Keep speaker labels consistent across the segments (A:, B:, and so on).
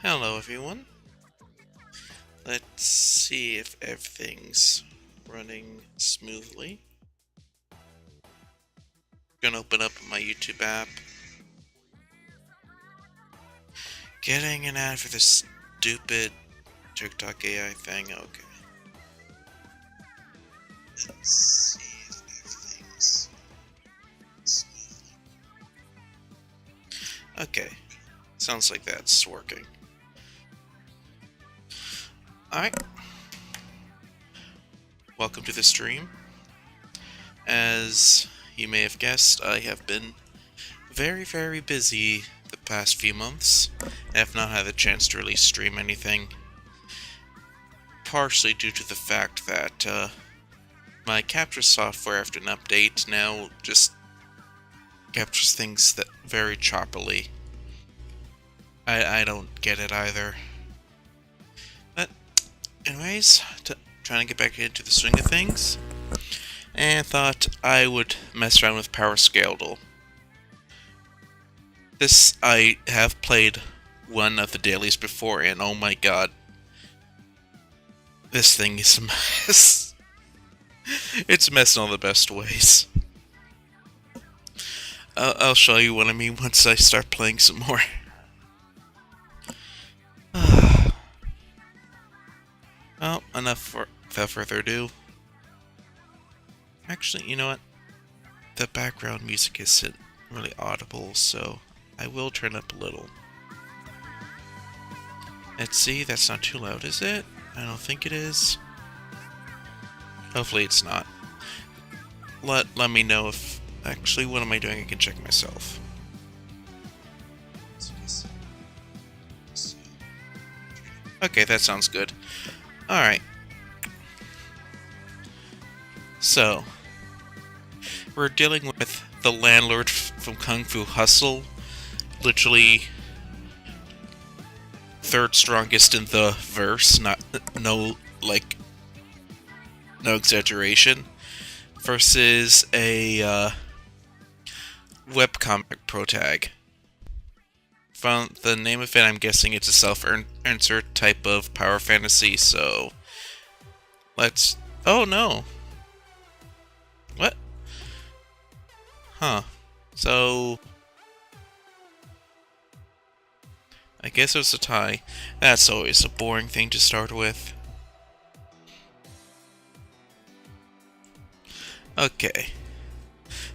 A: Hello everyone. Let's see if everything's running smoothly. Gonna open up my YouTube app. Getting an ad for this stupid TikTok AI thing. Okay. Let's see if everything's smoothly. Okay. Sounds like that's working. Alright. Welcome to the stream. As you may have guessed, I have been very busy the past few months. I have not had the chance to really stream anything. Partially due to the fact that my capture software after an update now just captures things that very choppily. I don't get it either. But anyways, trying to get back into the swing of things, and thought I would mess around with Power Scadle. This, I have played one of the dailies before, and oh my god, this thing is a mess. It's a mess in all the best ways. I'll show you what I mean once I start playing some more. Well, enough without further ado. Actually, you know what? The background music isn't really audible, so I will turn up a little. Let's see, that's not too loud, is it? I don't think it is. Hopefully it's not. Let me know if... Actually, what am I doing? I can check myself. Okay, that sounds good. Alright. So, we're dealing with the landlord from Kung Fu Hustle. Literally third strongest in the verse, no exaggeration, versus a webcomic protag. From the name of it, I'm guessing it's a self-insert type of power fantasy, so let's... Oh no! What? Huh. So... I guess it was a tie. That's always a boring thing to start with. Okay.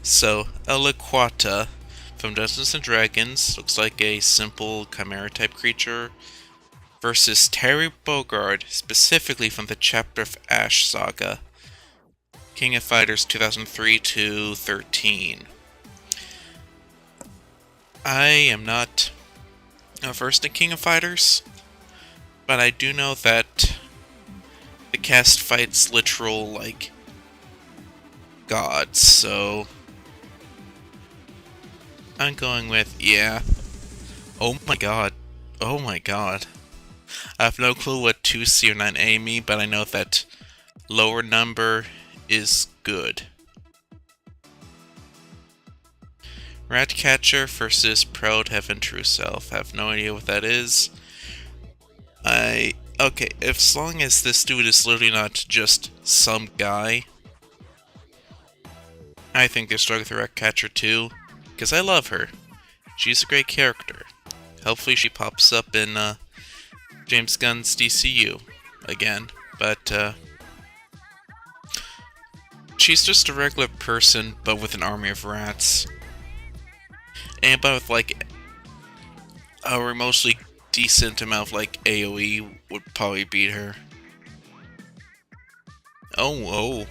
A: So, Eliquata from Dungeons & Dragons looks like a simple chimera-type creature versus Terry Bogard, specifically from the Chapter of Ash saga. King of Fighters 2003 to 13. I am not versed in King of Fighters, but I do know that the cast fights literal, like, gods, so I'm going with, yeah. Oh my god. Oh my god. I have no clue what 2C or 9A mean, but I know that lower number is good. Ratcatcher versus Proud Heaven True Self. I have no idea what that is. Okay, as long as this dude is literally not just some guy, I think they're struggling with the Ratcatcher too, because I love her. She's a great character. Hopefully she pops up in James Gunn's DCU again, but she's just a regular person, but with an army of rats. Anybody with like a remotely decent amount of like AoE would probably beat her. Oh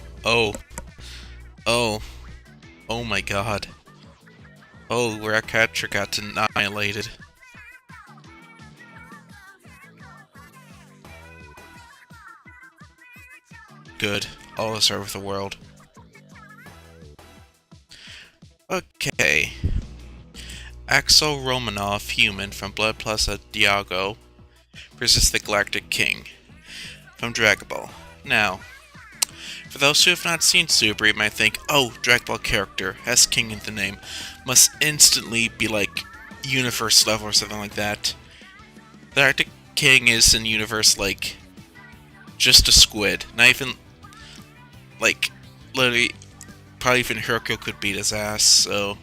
A: my god. Oh, Ratcatcher got annihilated. Good. All is right with the world. Okay. Axel Romanov, human, from Blood Plaza Diago, versus the Galactic King, from Dragon Ball. Now, for those who have not seen Super, you might think, oh, Dragon Ball character, has King in the name, must instantly be like, universe level or something like that. The Arctic King is in universe like just a squid. Not even like literally probably even Hercule could beat his ass, so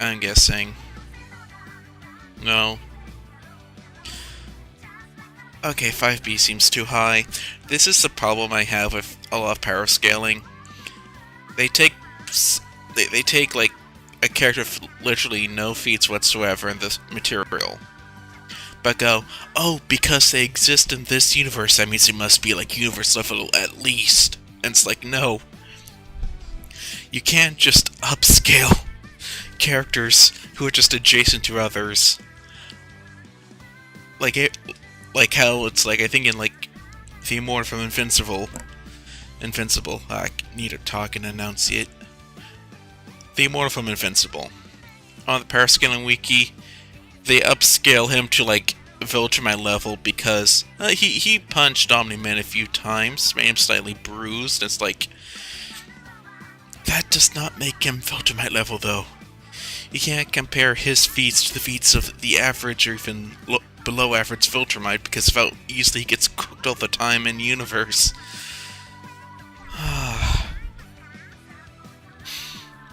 A: I'm guessing. No. Okay, 5B seems too high. This is the problem I have with a lot of power scaling. They take like a character with literally no feats whatsoever in this material, but go, oh, because they exist in this universe, that means they must be like universe level at least. And it's like, no. You can't just upscale characters who are just adjacent to others. Like how it's like, I think in like the Immortal from Invincible, I need to talk and enunciate. The Immortal from Invincible. On the power scaling wiki, they upscale him to like Viltrumite level because he punched Omni-Man a few times, made him slightly bruised. It's like, that does not make him Viltrumite level though. You can't compare his feats to the feats of the average or even below average Viltrumite because of how easily he gets cooked all the time in universe.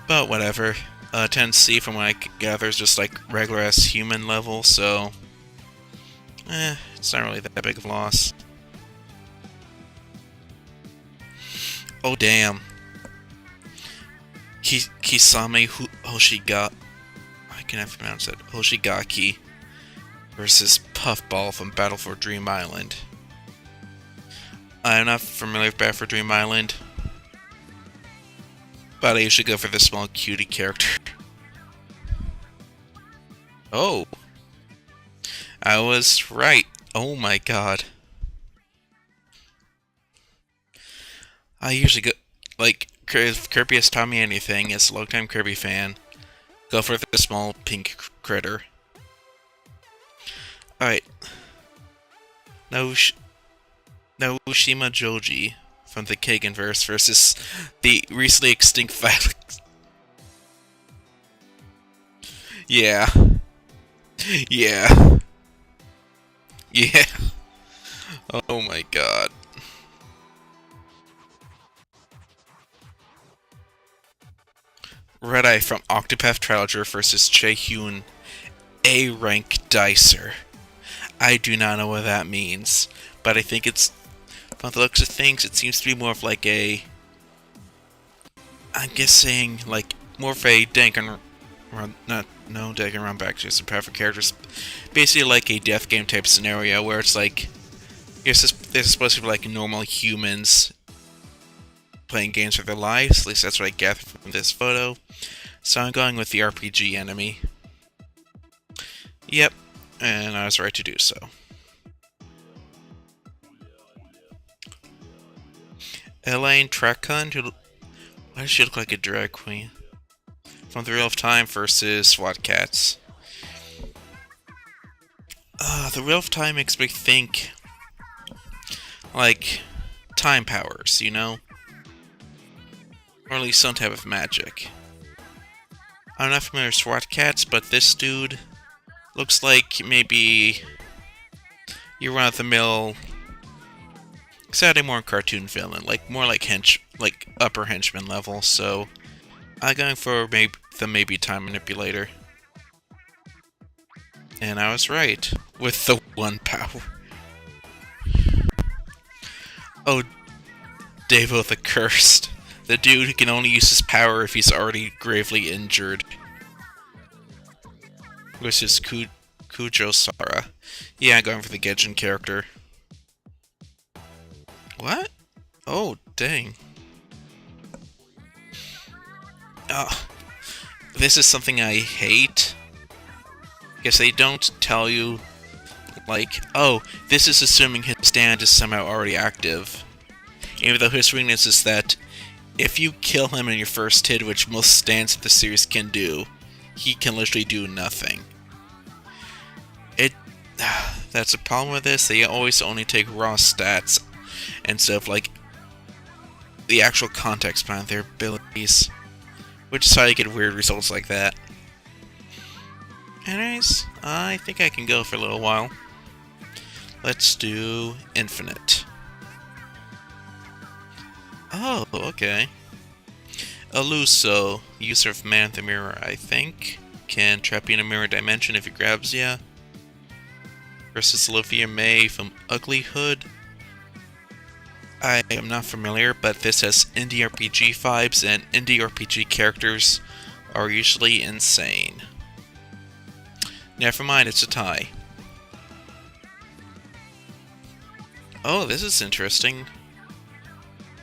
A: But whatever. 10C from what I gather is just like regular ass human level, so it's not really that big of a loss. Oh damn. Kisame Hoshiga, I can never pronounce it. Hoshigaki versus Puffball from Battle for Dream Island. I'm not familiar with Battle for Dream Island, but I usually go for the small cutie character. Oh, I was right. Oh my god. I usually go, like, if Kirby has taught me anything, as a long-time Kirby fan, go for the small pink critter. Alright. Naoshima Joji from the Kagenverse versus the recently extinct Violet. Yeah. Yeah. Yeah. Oh my god. Red Eye from Octopath Traveler versus Chaehyun A-Rank Dicer. I do not know what that means, but I think it's, from the looks of things, it seems to be more of like a, I'm guessing, like, more of a Danganronpa, Danganronpa back to some perfect characters. Basically like a death game type scenario where it's like, this is supposed to be like normal humans playing games for their lives. At least that's what I gathered from this photo. So I'm going with the RPG enemy. Yep, and I was right to do so. Elaine Trakund, why does she look like a drag queen? From the Wheel of Time versus SWAT Cats. The Wheel of Time makes me think like time powers, you know? Or at least some type of magic. I'm not familiar with SWAT Cats, but this dude looks like maybe your run-of-the-mill Saturday morning cartoon villain, like more like upper henchman level. So I'm going for maybe time manipulator, and I was right with the one power. Oh, Devo the Cursed. The dude who can only use his power if he's already gravely injured. Versus Kujo Sara. Yeah, I'm going for the Gejin character. What? Oh, dang. This is something I hate. Because they don't tell you, like, oh, this is assuming his stand is somehow already active. Even though his weakness is that if you kill him in your first hit, which most stands of the series can do, he can literally do nothing. That's a problem with this. They always only take raw stats instead of like the actual context behind their abilities, which is how you get weird results like that. Anyways, I think I can go for a little while. Let's do Infinite. Oh, okay. Eluso, user of Man the Mirror, I think. Can trap you in a mirror dimension if he grabs ya. Versus Olivia May from Uglyhood. I am not familiar, but this has indie RPG vibes, and indie RPG characters are usually insane. Never mind, it's a tie. Oh, this is interesting.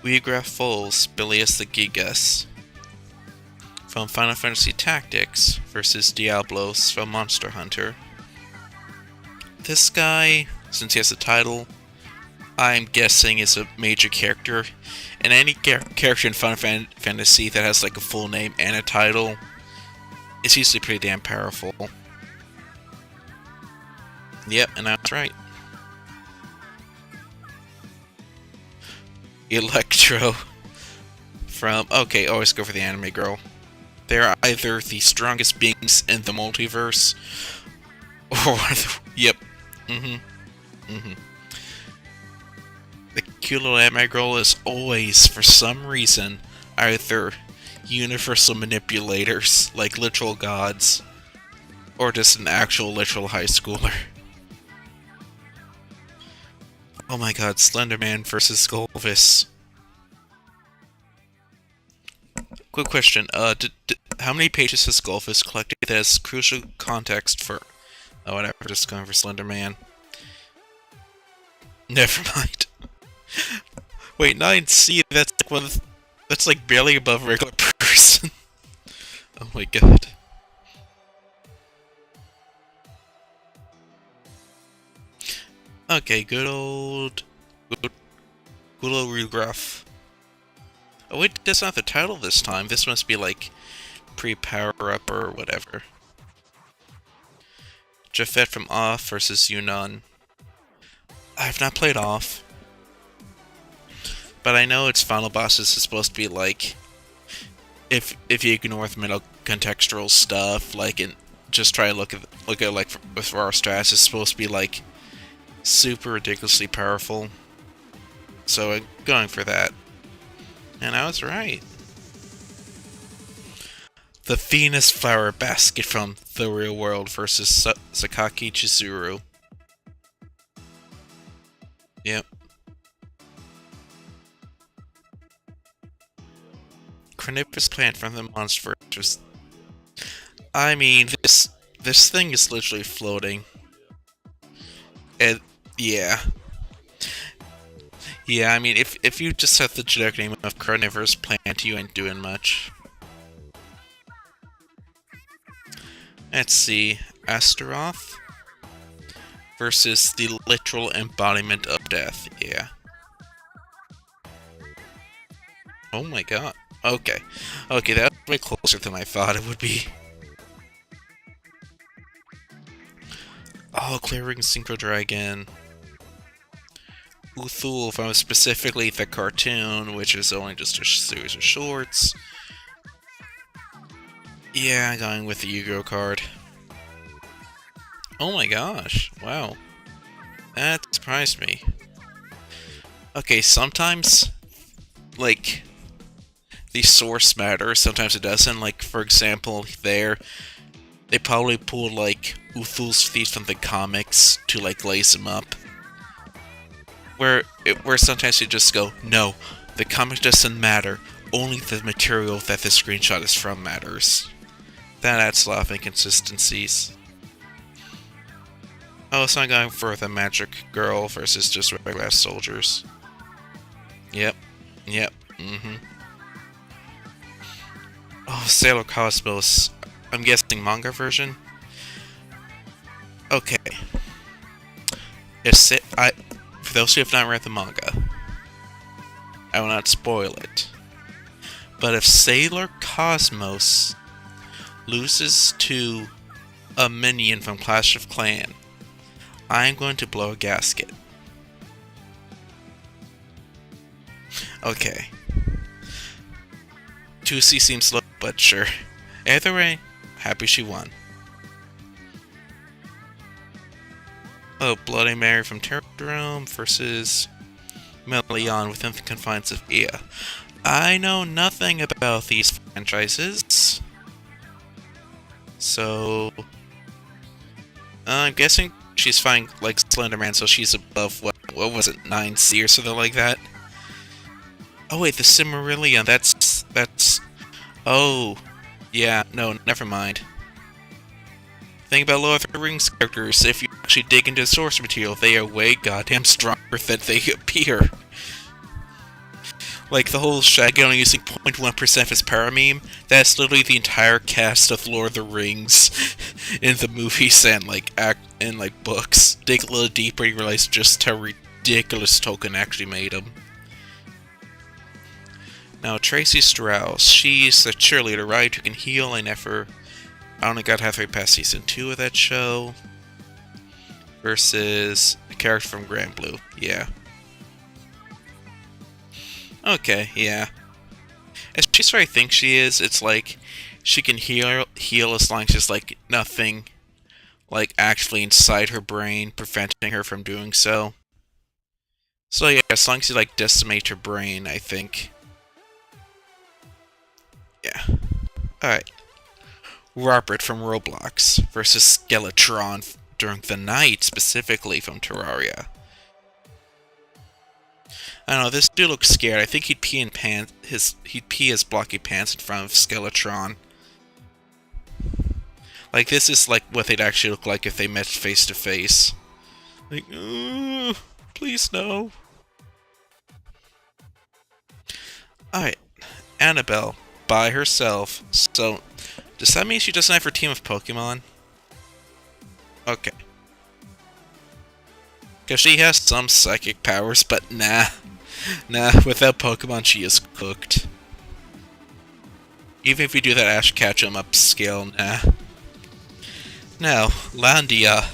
A: Weograph Foals, Bilius the Gigas. From Final Fantasy Tactics versus Diablos from Monster Hunter. This guy, since he has a title, I'm guessing is a major character. And any character in Final Fantasy that has like a full name and a title is usually pretty damn powerful. Yep, and that's right. Electro from... Okay, always go for the anime girl. They're either the strongest beings in the multiverse, or... Yep. The cute little anime girl is always, for some reason, either universal manipulators, like literal gods, or just an actual literal high schooler. Oh my god, Slenderman versus Skullvis. Quick question, how many pages has Skullvis collected that has crucial context for... Oh, whatever, just going for Slenderman. Never mind. Wait, 9C, that's like one of the, that's like barely above a regular person. Oh my god. Okay, good old Regraph. Oh wait, that's not the title this time. This must be like pre-power-up or whatever. Jafet from Off versus Yunnan. I've not played Off. But I know its final bosses is supposed to be like... If you ignore the middle contextual stuff, like, and just try to look at like with our stats, it's supposed to be like super ridiculously powerful. So I'm going for that. And I was right. The Venus Flower Basket from The Real World versus Sakaki Chizuru. Yep. Carnivorous plant from the Monsterverse. I mean, this thing is literally floating. And yeah. Yeah, I mean, if you just have the generic name of Carnivorous Plant, you ain't doing much. Let's see, Astaroth versus the literal embodiment of death. Yeah. Oh my god. Okay. Okay, that's way closer than I thought it would be. Oh, Clearing Synchro Dragon. Uthul from specifically the cartoon, which is only just a series of shorts. Yeah, I'm going with the Yu-Gi-Oh card. Oh my gosh, wow. That surprised me. Okay, sometimes, like, the source matters, sometimes it doesn't. Like, for example, they probably pulled, like, Uthul's Thief from the comics to, like, lace him up. Where sometimes you just go, no, the comic doesn't matter, only the material that the screenshot is from matters. That adds a lot of inconsistencies. Oh, so I'm going for the magic girl versus just regular soldiers. Yep. Oh, Sailor Cosmos. I'm guessing manga version? Okay. For those who have not read the manga, I will not spoil it. But if Sailor Cosmos loses to a minion from Clash of Clans, I'm going to blow a gasket. Okay. 2C seems low, but sure. Either way, happy she won. Oh, Bloody Mary from Terrordrome versus Melion within the confines of EA. I know nothing about these franchises. So... I'm guessing she's fine like Slenderman, so she's above, what was it, 9C or something like that? Oh wait, the Cimmerillion, that's... Oh, yeah, no, never mind. Thing about Lord of the Rings characters, if you actually dig into the source material, they are way goddamn stronger than they appear. Like, the whole Shaggy only using 0.1% of his power meme, that's literally the entire cast of Lord of the Rings in the movies and, like, books. Dig a little deeper, you realize just how ridiculous Tolkien actually made him. Now, Tracy Strauss, she's a cheerleader, right, who can heal. I only got halfway past season 2 of that show. Versus a character from Grand Blue, yeah. Okay, yeah. As she's where I think she is, it's like, she can heal as long as there's, like, nothing, like, actually inside her brain preventing her from doing so. So yeah, as long as you, like, decimate her brain, I think. Yeah. Alright. Robert from Roblox versus Skeletron during the night, specifically from Terraria. I don't know, this dude looks scared. I think he'd pee his blocky pants in front of Skeletron. Like, this is like what they'd actually look like if they met face to face. Like, please no. Alright, Annabelle, by herself. So, does that mean she doesn't have her team of Pokemon? Okay. Because she has some psychic powers, but nah. Nah, without Pokemon, she is cooked. Even if we do that Ash Ketchum upscale, nah. Now, Landia.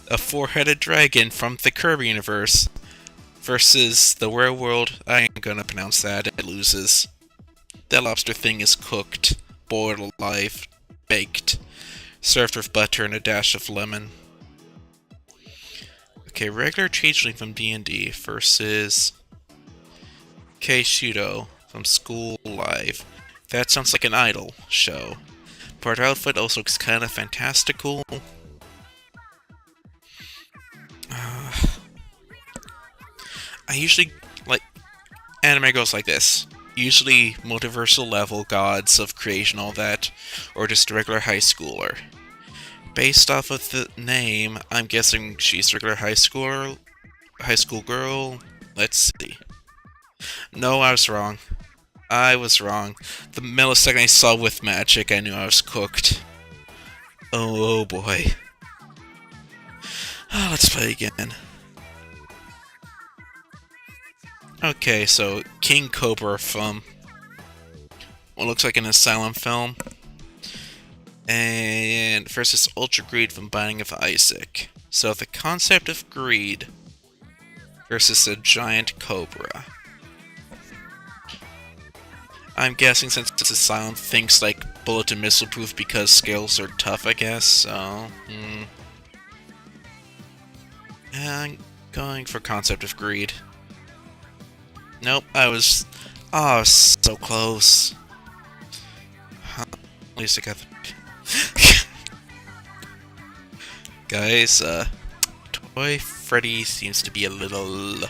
A: A four-headed dragon from the Kirby universe. Versus the werewolf. I ain't gonna pronounce that, it loses. That lobster thing is cooked, boiled alive, baked, served with butter and a dash of lemon. Okay, regular changeling from D&D versus Keishido from School Live. That sounds like an idol show. But her outfit also looks kind of fantastical. I usually, like, anime goes like this. Usually multiversal level gods of creation, all that, or just a regular high schooler. Based off of the name, I'm guessing she's a regular high school girl. Let's see. No, I was wrong. I was wrong. The millisecond I saw with magic, I knew I was cooked. Oh boy. Let's play again. Okay, so King Cobra from what looks like an asylum film. And versus Ultra Greed from Binding of Isaac. So the concept of greed versus a giant cobra. I'm guessing since it's asylum, things like bullet and missile proof because scales are tough, I guess, so... I'm going for concept of greed. Nope, I was... Oh, so close. Huh, at least I got the... Guys, Toy Freddy seems to be a little...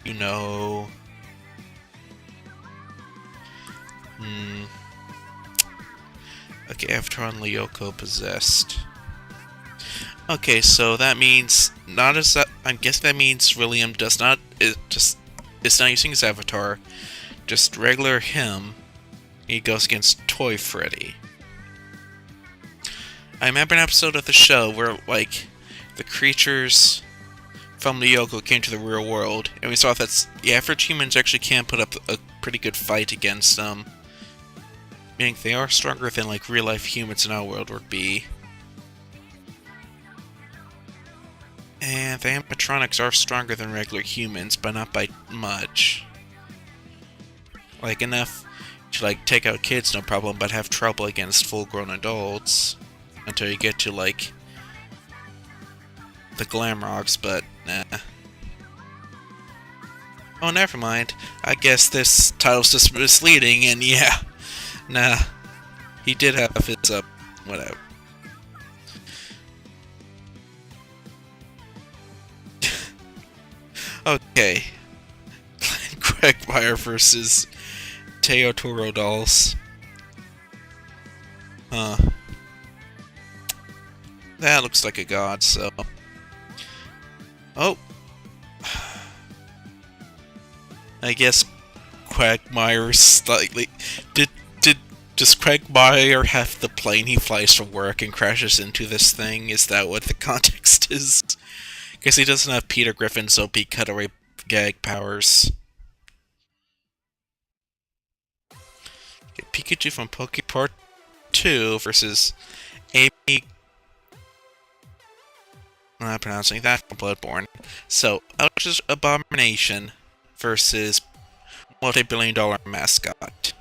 A: You know... Okay, Avatar and Lyoko possessed. Okay, so that means not as that. I'm guessing that means William does not. It's not using his avatar. Just regular him. He goes against Toy Freddy. I remember an episode of the show where like the creatures from Lyoko came to the real world, and we saw that the average humans actually can put up a pretty good fight against them. Meaning they are stronger than like real life humans in our world would be. And the animatronics are stronger than regular humans, but not by much. Like enough to like take out kids no problem, but have trouble against full grown adults. Until you get to like the Glamrocks, but nah. Oh, never mind. I guess this title's just misleading, and yeah. Nah. He did have his, whatever. Okay. Quagmire versus Teotoro Dolls. Huh. That looks like a god, so... Oh! I guess Quagmire's slightly... Does Quagmire have the plane he flies for work and crashes into this thing? Is that what the context is? Because he doesn't have Peter Griffin's OP cutaway gag powers. Okay, Pikachu from Pokepart 2 versus Amy... I'm not pronouncing that from Bloodborne. So, Ouch's Abomination versus multi-billion-dollar mascot.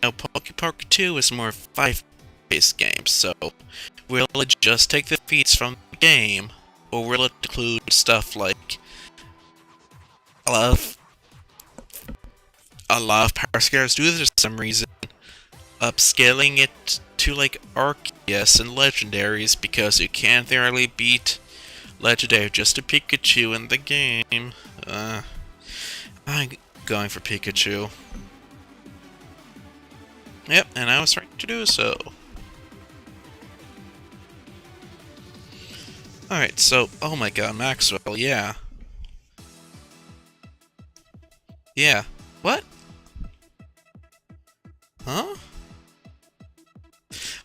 A: Now, Pokepark 2 is more 5-based game, so will it just take the feats from the game, or will it include stuff like a lot of power scares do this for some reason, upscaling it to like Arceus and Legendaries because you can't thoroughly beat Legendary just a Pikachu in the game. I'm going for Pikachu. Yep, and I was right to do so. Alright, so, oh my god, Maxwell, yeah. Yeah. What? Huh?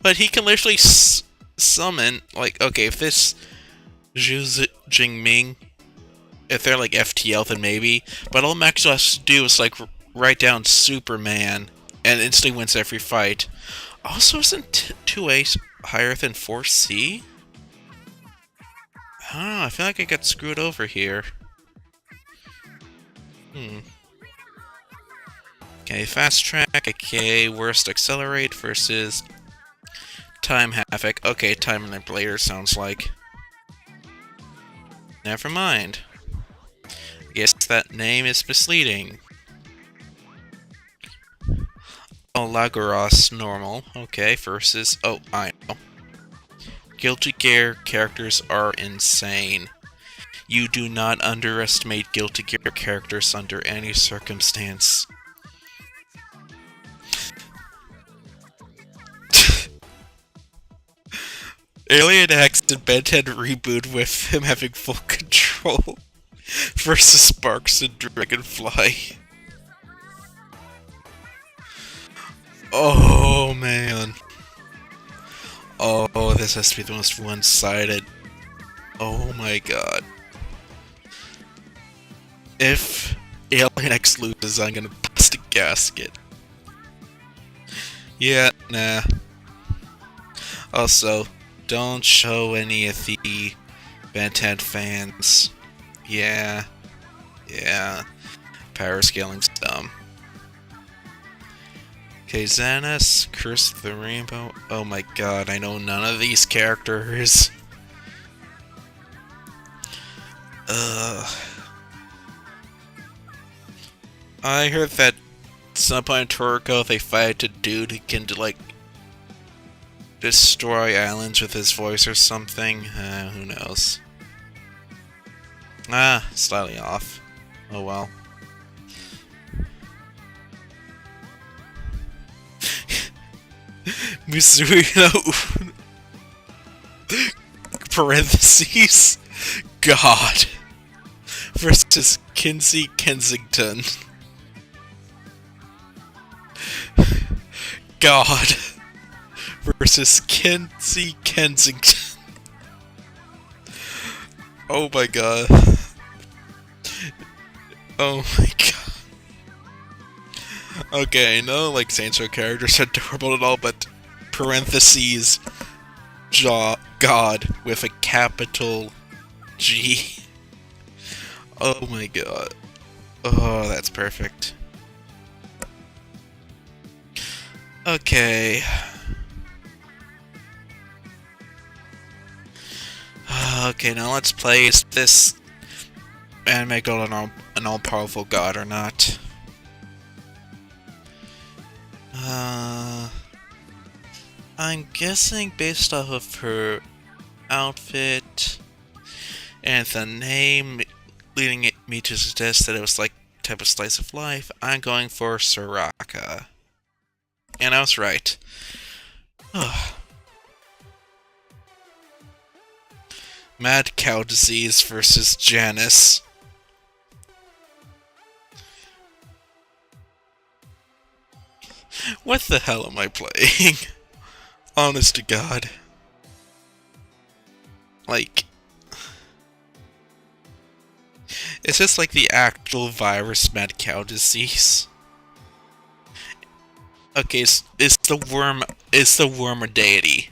A: But he can literally summon, like, okay, if this Zhu Jingming, if they're like FTL, then maybe. But all Maxwell has to do is, like, write down Superman, and instantly wins every fight. Also, isn't 2A higher than 4C? I don't know, I feel like I got screwed over here. Okay, Fast Track, okay, Worst Accelerate versus Time Havoc. Okay, Time Manipulator sounds like. Never mind. I guess that name is misleading. Oh, Laguros Normal. Okay, versus... Oh, I know. Guilty Gear characters are insane. You do not underestimate Guilty Gear characters under any circumstance. Alien X and Ben 10 reboot with him having full control versus Sparks and Dragonfly. Oh man. Oh, this has to be the most one-sided. Oh my god. If Alien X loses, I'm gonna bust a gasket. Yeah, nah. Also, don't show any of the Ben 10 fans. Yeah. Power scaling's dumb. Okay, Xanas, Curse of the Rainbow. Oh my god, I know none of these characters. I heard that at some point in Toriko they fight a dude who can like destroy islands with his voice or something. Who knows? Slightly off. Oh well. Mizuno parentheses God versus Kinsey Kensington. God versus Kinsey Kensington. Oh my god. Oh my god. Okay, I know like Saints Row characters are adorable and all, but parentheses God with a capital G. Oh my god. Oh, that's perfect. Okay. Okay, now let's play. Is this anime girl an all-powerful god or not? I'm guessing based off of her outfit and the name leading me to suggest that it was like type of slice of life, I'm going for Soraka. And I was right. Mad Cow Disease versus Janice. What the hell am I playing? Honest to God. Like... Is this like the actual virus Mad Cow Disease? Okay, is the worm a deity?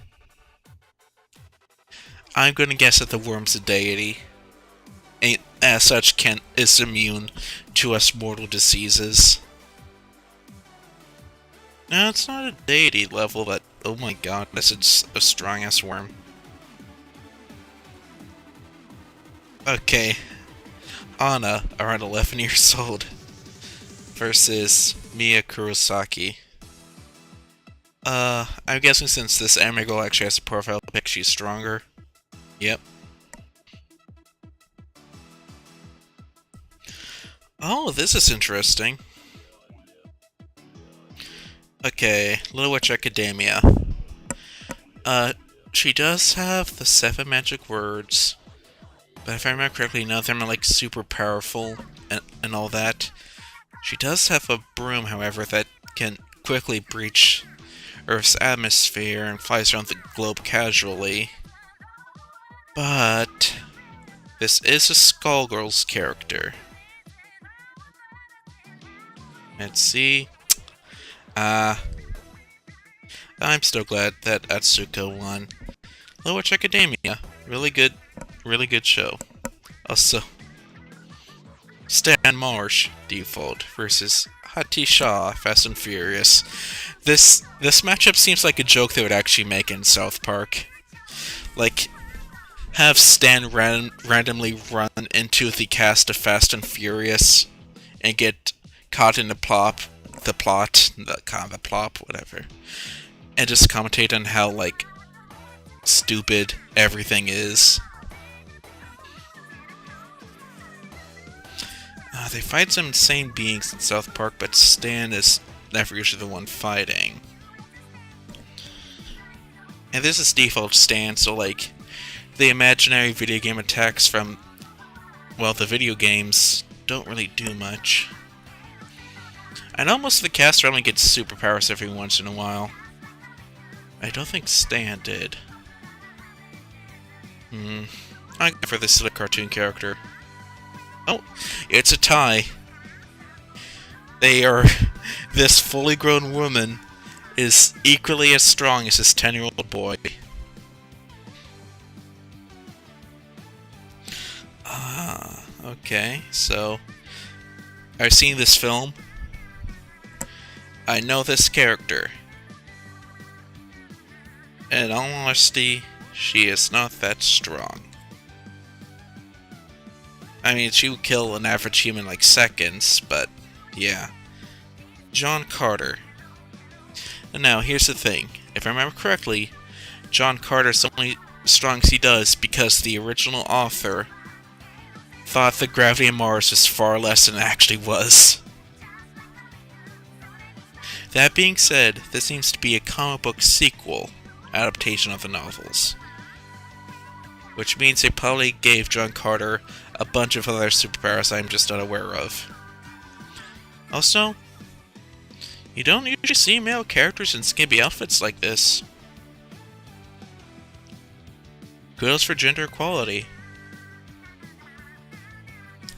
A: I'm gonna guess that the worm's a deity. And as such is immune to us mortal diseases. No, it's not a deity level, but oh my god, that's a strong ass worm. Okay. Anna, around 11 years old, versus Mia Kurosaki. I'm guessing since this anime girl actually has a profile pic, she's stronger. Yep. Oh, this is interesting. Okay, Little Witch Academia. She does have the 7 magic words, but if I remember correctly, none of them are like super powerful and all that. She does have a broom, however, that can quickly breach Earth's atmosphere and flies around the globe casually. But this is a Skullgirls character. Let's see. I'm still glad that Atsuko won. Little Witch Academia. Really good show. Also, Stan Marsh, default, versus Hati Shaw, Fast and Furious. This matchup seems like a joke they would actually make in South Park. Like, have Stan randomly run into the cast of Fast and Furious and get caught in the plot, whatever, and just commentate on how, like, stupid everything is. They fight some insane beings in South Park, but Stan is never usually the one fighting. And this is default Stan, so, like, the imaginary video game attacks from, well, the video games don't really do much. I know most of the cast only gets superpowers every once in a while. I don't think Stan did. I go for this silly cartoon character. Oh, it's a tie. This fully grown woman is equally as strong as this 10-year-old boy. Okay, so I've seen this film. I know this character. In all honesty, she is not that strong. I mean, she would kill an average human in like seconds, but yeah. John Carter. And now, here's the thing. If I remember correctly, John Carter's only as strong as he does because the original author thought the gravity of Mars was far less than it actually was. That being said, this seems to be a comic book sequel adaptation of the novels. Which means they probably gave John Carter a bunch of other superpowers I'm just unaware of. Also, you don't usually see male characters in skimpy outfits like this. Kudos for gender equality.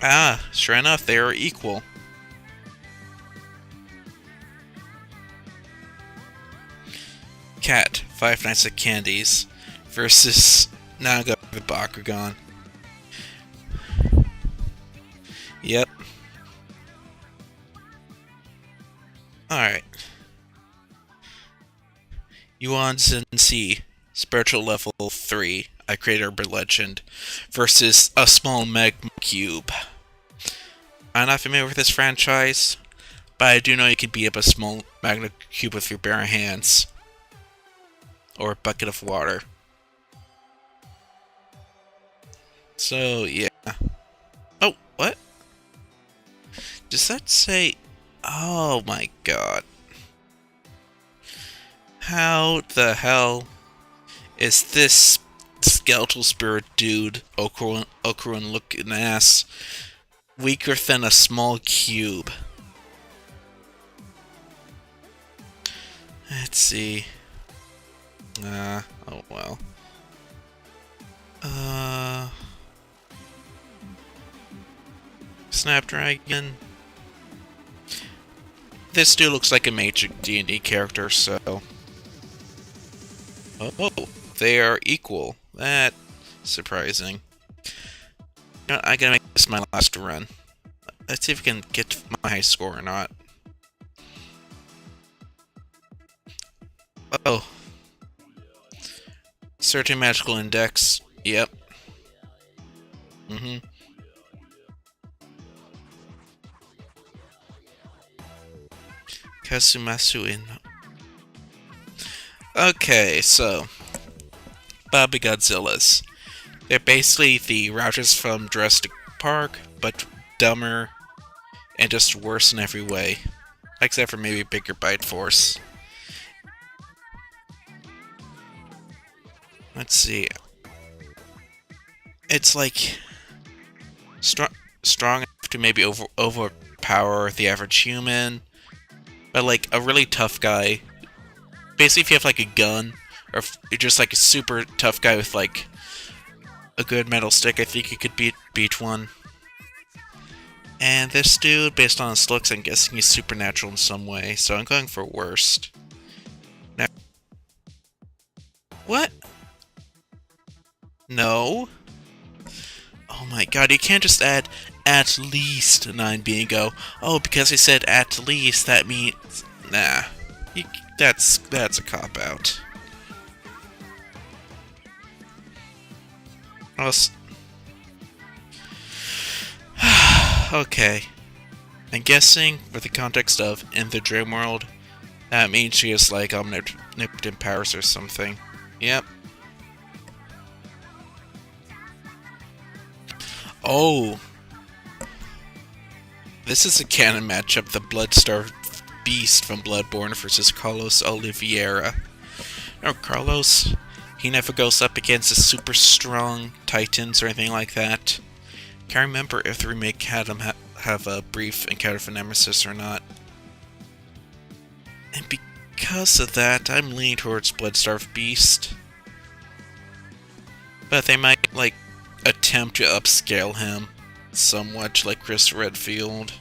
A: Ah, sure enough, they are equal. Cat, Five Nights at Candy's, versus Naga the Bakugan. Yep. Alright. Yuan Zensi, Spiritual Level 3. I created Urban Legend versus a small magma cube. I'm not familiar with this franchise, but I do know you can beat up a small magma cube with your bare hands. Or a bucket of water. So, yeah. Oh, what? Does that say... Oh my god. How the hell is this skeletal spirit dude, Okurin looking ass, weaker than a small cube? Let's see. Oh well. Snapdragon. This dude looks like a major D&D character, so... Oh, they are equal. That's surprising. You know, I gotta make this my last run. Let's see if we can get my high score or not. Oh. Certain magical index. Yep. Kasumasu in... Okay, so... Bobby Godzillas. They're basically the routers from Jurassic Park, but dumber and just worse in every way. Except for maybe bigger bite force. Let's see. It's like... strong enough to maybe overpower the average human. But like a really tough guy. Basically if you have like a gun, or if you're just like a super tough guy with like a good metal stick, I think you could beat one. And this dude, based on his looks, I'm guessing he's supernatural in some way, so I'm going for worst. Now, what? No? Oh my god, you can't just add at least 9 bingo. Oh, because I said at least, that means... Nah. That's a cop-out. Okay. I'm guessing, with the context of in the dream world, that means she has like omnipotent powers or something. Yep. Oh. This is a canon matchup, the Bloodstar Beast from Bloodborne versus Carlos Oliveira. No, Carlos, he never goes up against the super strong titans or anything like that. Can't remember if the remake had him have a brief encounter with Nemesis or not. And because of that, I'm leaning towards Bloodstar Beast. But they might, like, attempt to upscale him somewhat, like Chris Redfield.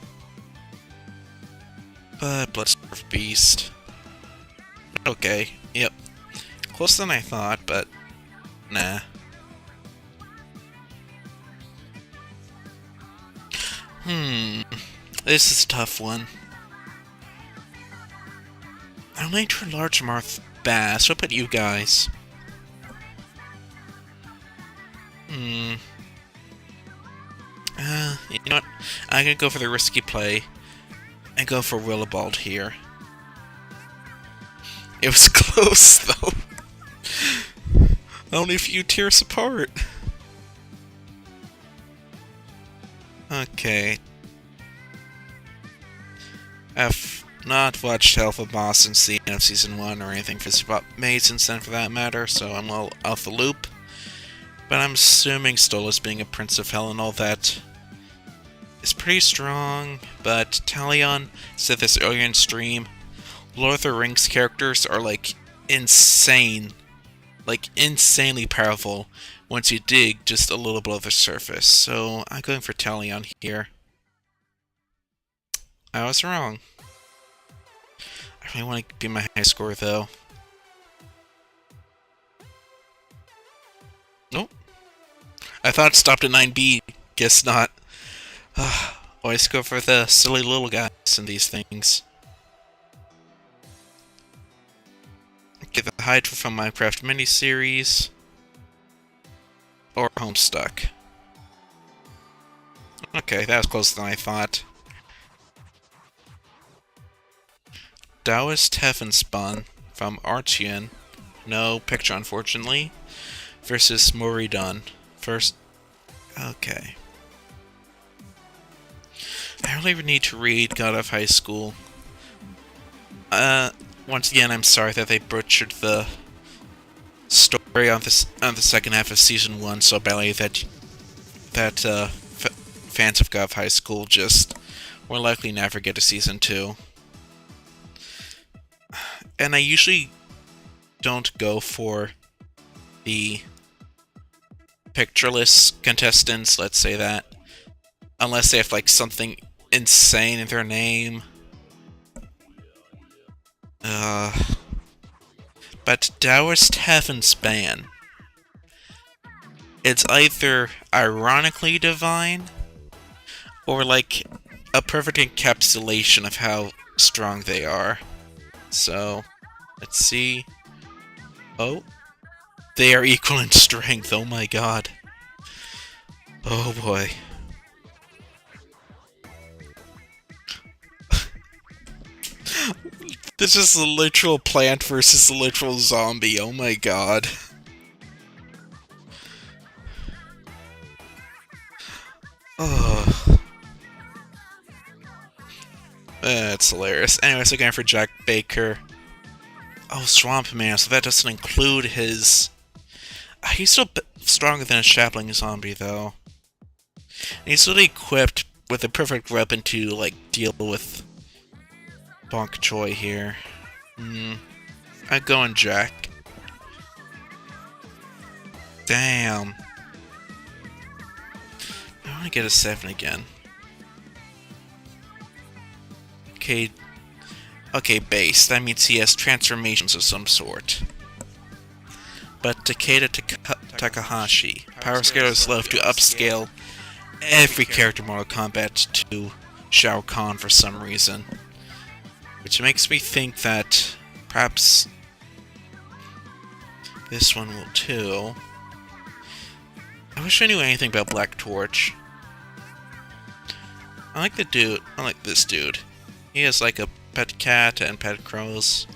A: But Bloodstar Beast. Okay, yep. Closer than I thought, but nah. This is a tough one. I'm leaning toward Largemouth Bass. What about you guys? You know what? I'm gonna go for the risky play and go for Willibald here. It was close, though. Only a few tiers apart. Okay. I've not watched Alpha Boss since the end of Season 1 or anything made since then for that matter, so I'm all off the loop. But I'm assuming Stolas being a Prince of Hell and all that is pretty strong, but Talion said this earlier in stream, Lord of the Rings characters are like insane. Like insanely powerful once you dig just a little below the surface. So I'm going for Talion here. I was wrong. I really want to be my high score though. Nope. I thought it stopped at 9B. Guess not. Always go for the silly little guys in these things. Get the Hydra from Minecraft miniseries. Or Homestuck. Okay, that was closer than I thought. Taoist Heffenspun from Archeon. No picture, unfortunately. Versus Moridun. First. Okay. I don't even need to read God of High School. Once again, I'm sorry that they butchered the story on the second half of Season 1 so badly that fans of God of High School just will likely never get to Season 2. And I usually don't go for the pictureless contestants, let's say that, unless they have like something insane in their name. But Taoist Heffenspan, it's either ironically divine or like a perfect encapsulation of how strong they are. So, let's see. Oh, they are equal in strength. Oh my god. Oh boy. This is a literal plant versus a literal zombie. Oh my god. Oh. That's hilarious. Anyways, we're going for Jack Baker. Oh, Swamp Man, so that doesn't include his... He's still stronger than a Sapling Zombie, though. And he's really equipped with the perfect weapon to, like, deal with Bonk Choi here. I'm going Jack. Damn. I want to get a 7 again. Okay, base. That means he has transformations of some sort. But Takeda Takahashi. Power Scalers love to upscale every character in Mortal Kombat to Shao Kahn for some reason. Which makes me think that perhaps this one will too. I wish I knew anything about Black Torch. I like this dude. He has like a pet cat and pet crows.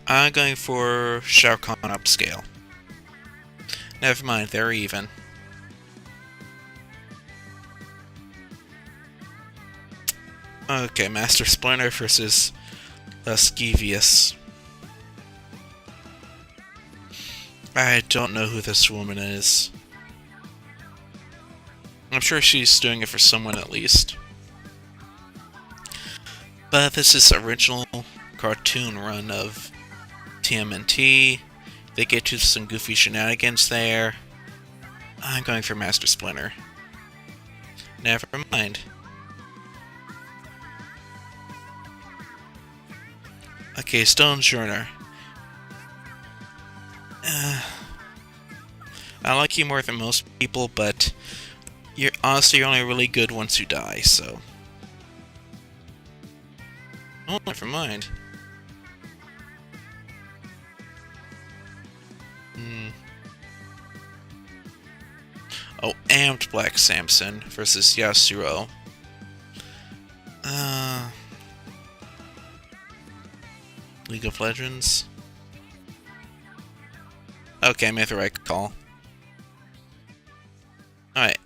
A: I'm going for Shao Kahn upscale. Never mind, they're even. Okay, Master Splinter versus Lascivious. I don't know who this woman is. I'm sure she's doing it for someone at least. But this is original cartoon run of TMNT. They get to some goofy shenanigans there. I'm going for Master Splinter. Never mind. Okay, Stone Journer. I like you more than most people, but you're honestly only really good once you die, so... Oh, never mind. Oh, Amped Black Samson versus Yasuro. League of Legends? Okay, I made the right call. Alright.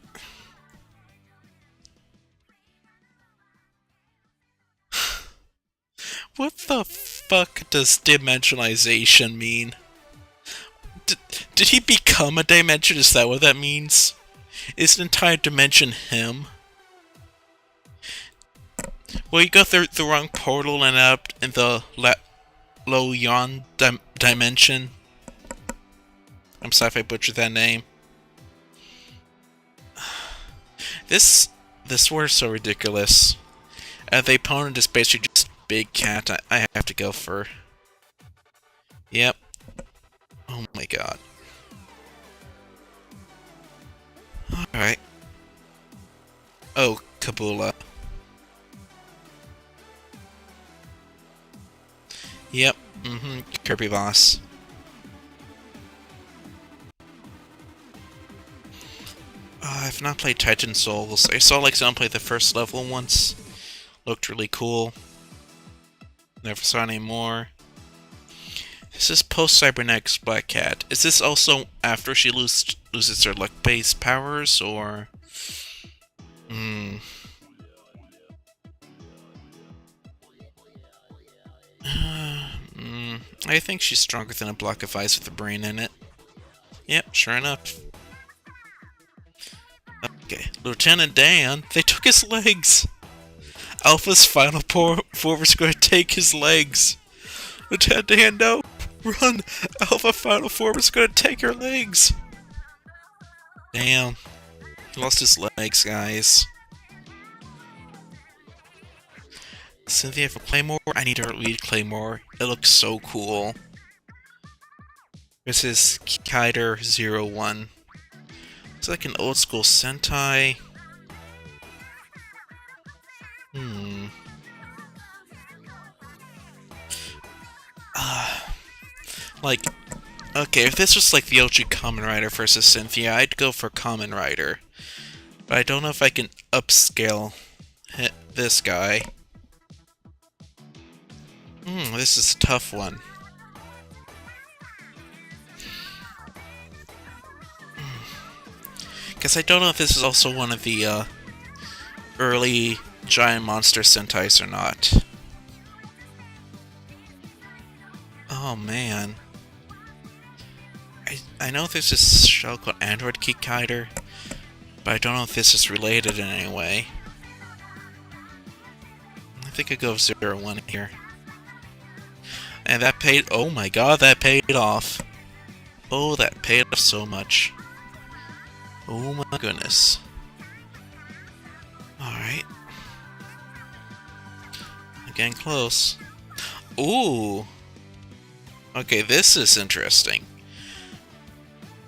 A: What the fuck does dimensionalization mean? Did he become a dimension? Is that what that means? Is an entire dimension him? Well, you go through the wrong portal and up in the Lo Yan dimension. I'm sorry if I butchered that name. This war is so ridiculous. The opponent is basically just Big Cat. I have to go for... Yep. Oh my god. Alright. Oh, Kabula. Yep. Kirby boss. I've not played Titan Souls. I saw like someone play the first level once. Looked really cool. Never saw any more. This is post-cybernetics Black Cat. Is this also after she loses her luck-based powers, or... I think she's stronger than a block of ice with a brain in it. Yep, sure enough. Okay, Lieutenant Dan, they took his legs! Alpha's final form is going to take his legs! Lieutenant Dan, no! Run! Alpha final form is going to take her legs! Damn. He lost his legs, guys. Cynthia for Claymore? I need to read Claymore. It looks so cool. This is Kider01. It's like an old school Sentai. Like, okay, if this was like the OG Kamen Rider versus Cynthia, I'd go for Kamen Rider. But I don't know if I can upscale this guy. This is a tough one. Because I don't know if this is also one of the early giant monster Sentais or not. Oh man. I know this is a show called Android Kikider, but I don't know if this is related in any way. I think I go 0-1 here. And that paid... oh my god, that paid off. Oh, that paid off so much. Oh my goodness. Alright. Getting close. Ooh! Okay, this is interesting.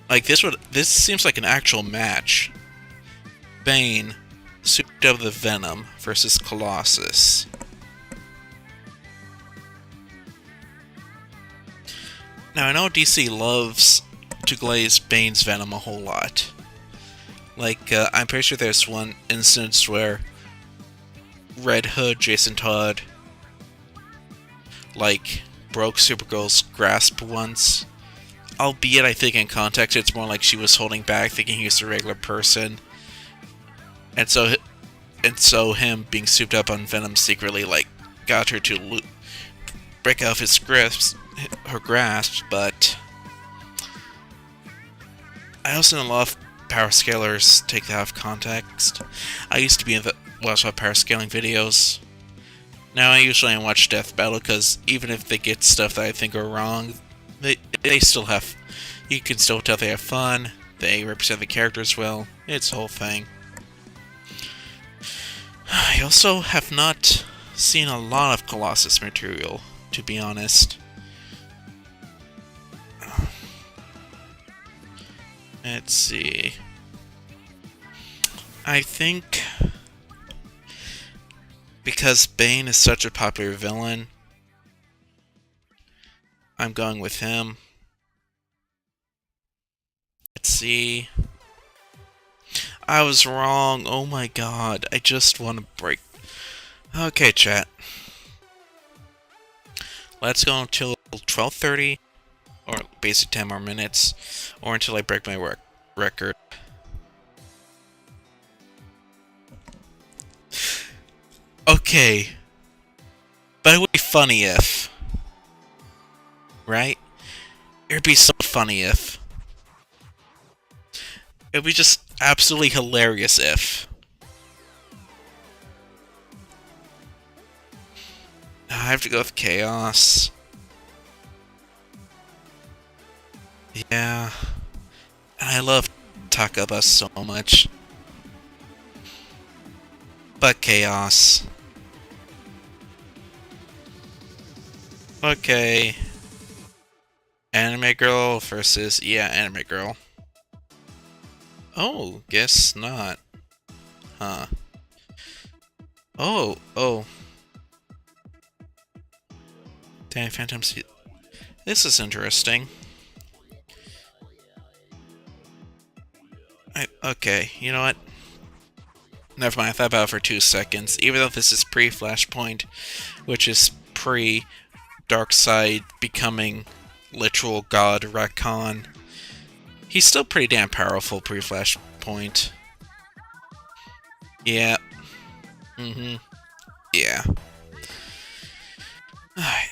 A: Like, this seems like an actual match. Bane, souped up the Venom, versus Colossus. Now, I know DC loves to glaze Bane's Venom a whole lot. Like, I'm pretty sure there's one instance where Red Hood, Jason Todd, like, broke Supergirl's grasp once. Albeit, I think in context, it's more like she was holding back, thinking he was a regular person. And so him being souped up on Venom secretly, like, got her to break out of her grasp, but I also know a lot of power scalers take that out of context. I used to watch a lot of power scaling videos. Now I usually watch Death Battle, because even if they get stuff that I think are wrong, they still have... you can still tell they have fun, they represent the characters well, it's the whole thing. I also have not seen a lot of Colossus material, to be honest. Let's see... I think... because Bane is such a popular villain, I'm going with him. Let's see... I was wrong, oh my god, I just want to break... Okay, chat. Let's go until 12:30, or basically 10 more minutes, or until I break my record. Okay. But it would be funny if... right? It would be so funny if... it would be just absolutely hilarious if... I have to go with Chaos. Yeah. I love Takaba so much. But Chaos. Okay. Anime Girl versus... yeah, Anime Girl. Oh, guess not. Huh. Oh. Danny Phantom... this is interesting. Okay, you know what? Never mind, I thought about it for 2 seconds. Even though this is pre-Flashpoint, which is pre-Darkseid becoming literal god Rakan, he's still pretty damn powerful pre-Flashpoint. Yeah. Yeah. Alright.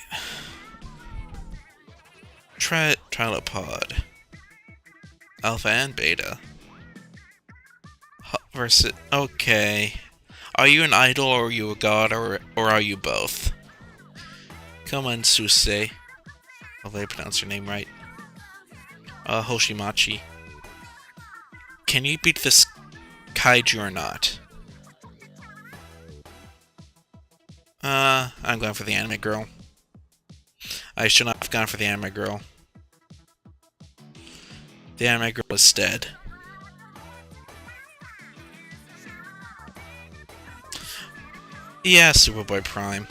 A: Trilopod. Alpha and Beta. Versus... Okay. Are you an idol, or are you a god, or are you both? Come on, Susei. Hopefully I pronounce your name right. Hoshimachi. Can you beat this kaiju or not? I'm going for the anime girl. I should not have gone for the anime girl. The anime girl is dead. Yeah, Superboy Prime.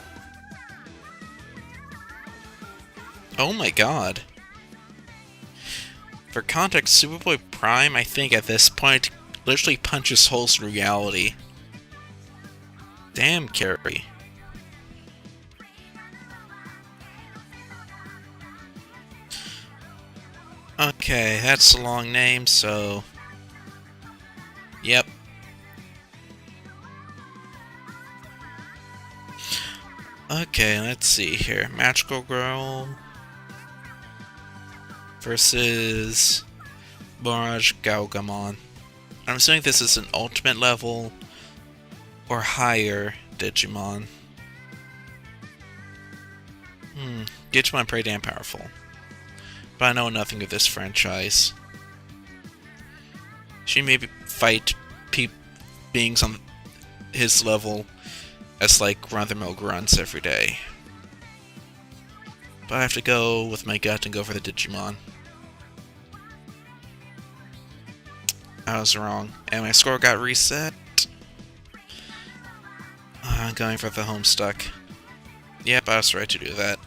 A: Oh my god. For context, Superboy Prime, I think at this point, literally punches holes through reality. Damn, Carrie. Okay, that's a long name, so... Yep. Okay, let's see here. Magical Girl... versus... Barrage Gaugamon. I'm assuming this is an ultimate level... or higher Digimon. Digimon pretty damn powerful. But I know nothing of this franchise. She may fight beings on his level as like run-of-the-mill grunts every day. But I have to go with my gut and go for the Digimon. I was wrong. And my score got reset. I'm going for the Homestuck. Yep, I was right to do that.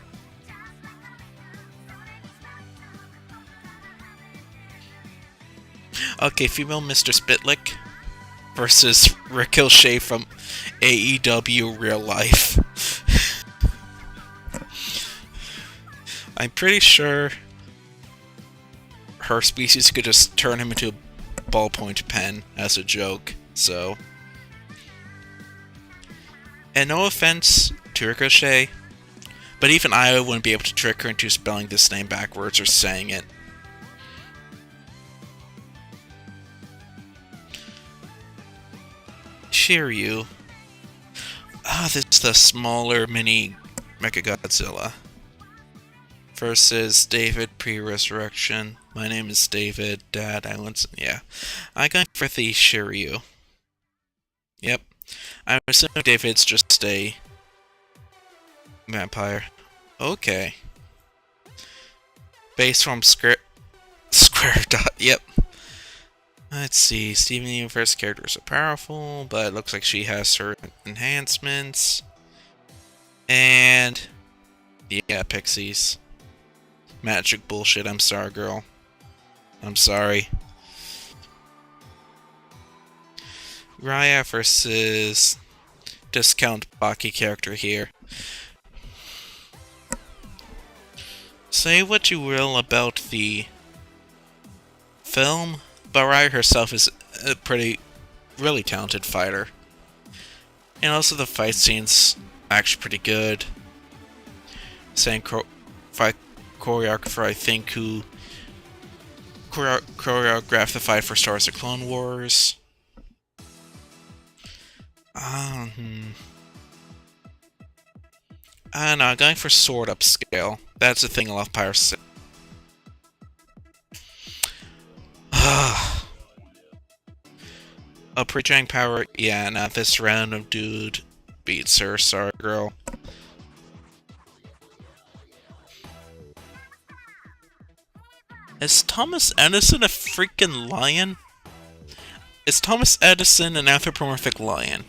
A: Okay, female Mr. Spitlick versus Ricochet from AEW Real Life. I'm pretty sure her species could just turn him into a ballpoint pen as a joke, so... And no offense to Ricochet, but even I wouldn't be able to trick her into spelling this name backwards or saying it. Shiryu. This is the smaller mini Mechagodzilla. Versus David pre-resurrection. My name is David. Dad, yeah. I'm going for the Shiryu. Yep. I'm assuming David's just a vampire. Okay. Base from square dot. Yep. Let's see. Steven Universe characters are powerful, but it looks like she has her enhancements. And yeah, Pixies. Magic bullshit. I'm sorry, girl. I'm sorry. Raya versus discount Baki character here. Say what you will about the film, but Raya herself is a really talented fighter. And also the fight scene's actually pretty good. Same fight choreographer, I think, who choreographed the fight for Star Wars: The Clone Wars. I don't know, I'm going for sword upscale. That's the thing I love pirates. A pre-giant power, yeah, not this random dude beats her, sorry girl. Is Thomas Edison a freaking lion? Is Thomas Edison an anthropomorphic lion?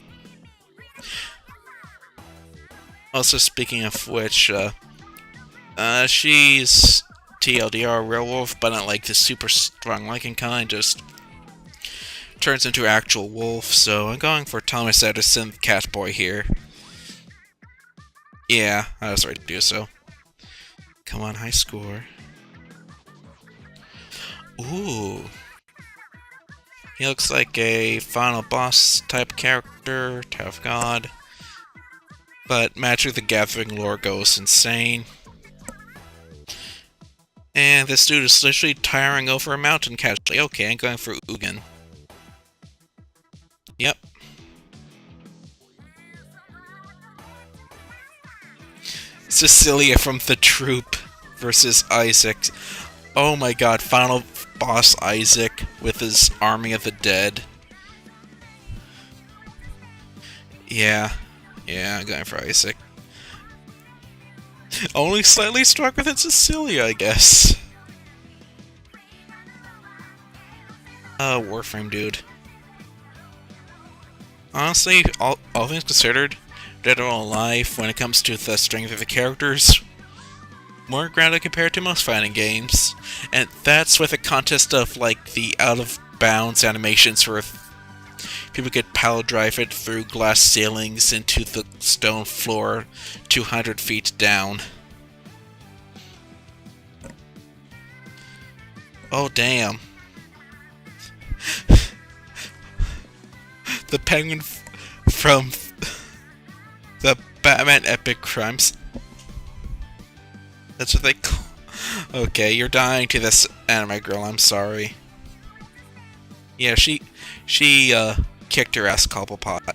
A: Also, speaking of which, she's TLDR werewolf, but not like the super strong liking kind, just turns into actual wolf, so I'm going for Thomas Edison Catboy here. Yeah, I was right to do so. Come on, high score. Ooh. He looks like a final boss type character, tough god. But Magic the Gathering lore goes insane. And this dude is literally towering over a mountain casually. Okay, I'm going for Ugin. Yep. Cecilia from the Troop versus Isaac. Oh my god, final boss Isaac with his army of the dead. Yeah, I'm going for Isaac. Only slightly stronger than Cecilia, I guess. Warframe dude. Honestly, all things considered, Dead or Alive, when it comes to the strength of the characters, more grounded compared to most fighting games. And that's with a contest of, like, the out-of-bounds animations where people could pile drive it through glass ceilings into the stone floor 200 feet down. Oh, damn. The penguin from the Batman Epic Crimes. That's what they call. Okay, you're dying to this anime girl, I'm sorry. Yeah, she kicked her ass Cobblepot.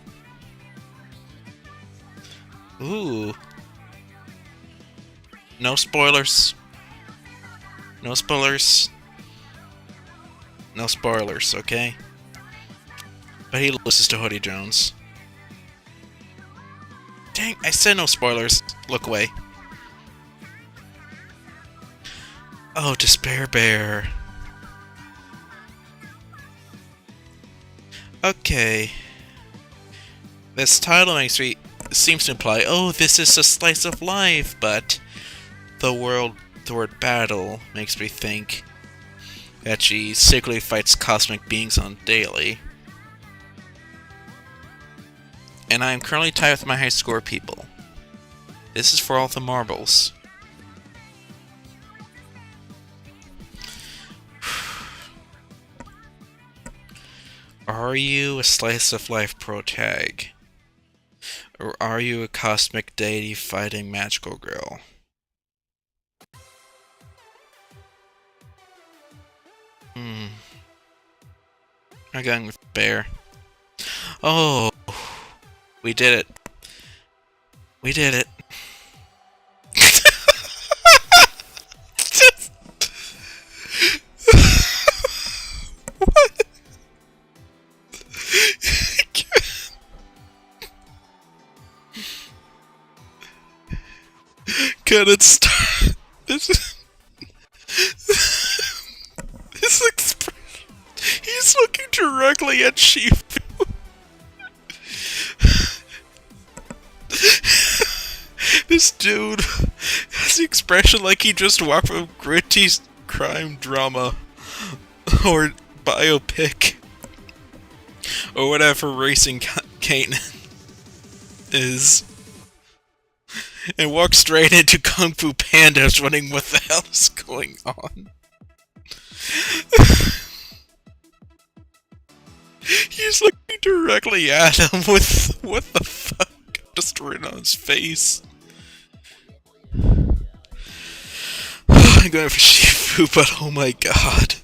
A: Ooh. No spoilers. No spoilers. No spoilers, okay? But he listens to Hoodie Jones. Dang, I said no spoilers. Look away. Oh, Despair Bear. Okay. This title seems to imply, oh, this is a slice of life, but the word battle makes me think that she secretly fights cosmic beings on daily. And I am currently tied with my high score, people. This is for all the marbles. Are you a slice of life protag? Or are you a cosmic deity fighting magical girl? I'm going with Bear. Oh, we did it. We did it. What? Can it start? This expression. He's looking directly at Shifu. This dude has the expression like he just walked from gritty crime drama or biopic or whatever racing Kanan is, and walked straight into Kung Fu Pandas running what the hell is going on. He's looking directly at him with what the fuck just written on his face. I'm going for Shifu, but oh my god.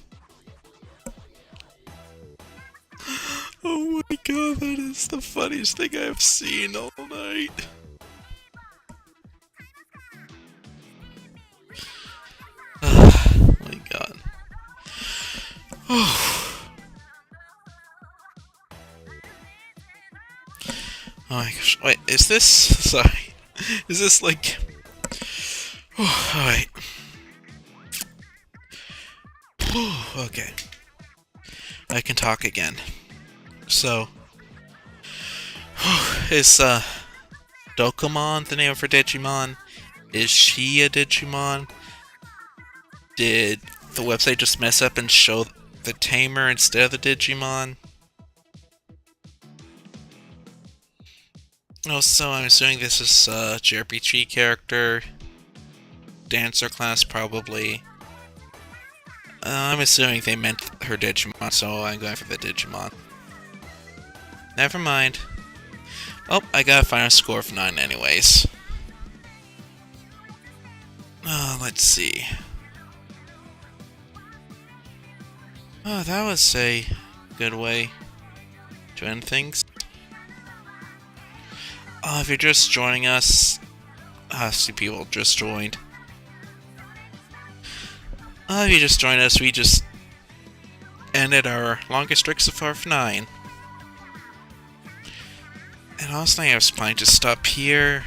A: Oh my god, that is the funniest thing I've seen all night. Oh my god. Oh my gosh. Wait, is this... Sorry. Is this like... Oh, alright. Okay. I can talk again. So... Is, Dokomon the name of her Digimon? Is she a Digimon? Did the website just mess up and show the Tamer instead of the Digimon? Also, I'm assuming this is a JRPG character. Dancer class, probably. I'm assuming they meant her Digimon, so I'm going for the Digimon. Never mind. Oh, I got a final score of 9 anyways. Let's see. Oh, that was a good way to end things. If you're just joining us, see people just joined. If you just joined us, we just ended our longest streak so far of 9. And honestly, I was planning to stop here.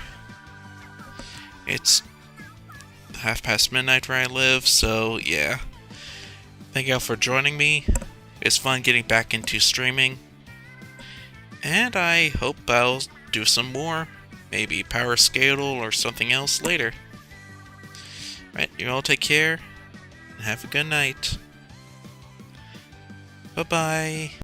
A: It's midnight where I live, so yeah. Thank you all for joining me. It's fun getting back into streaming. And I hope I'll do some more. Maybe Power Scadle or something else later. Right, you all take care. And have a good night. Bye-bye.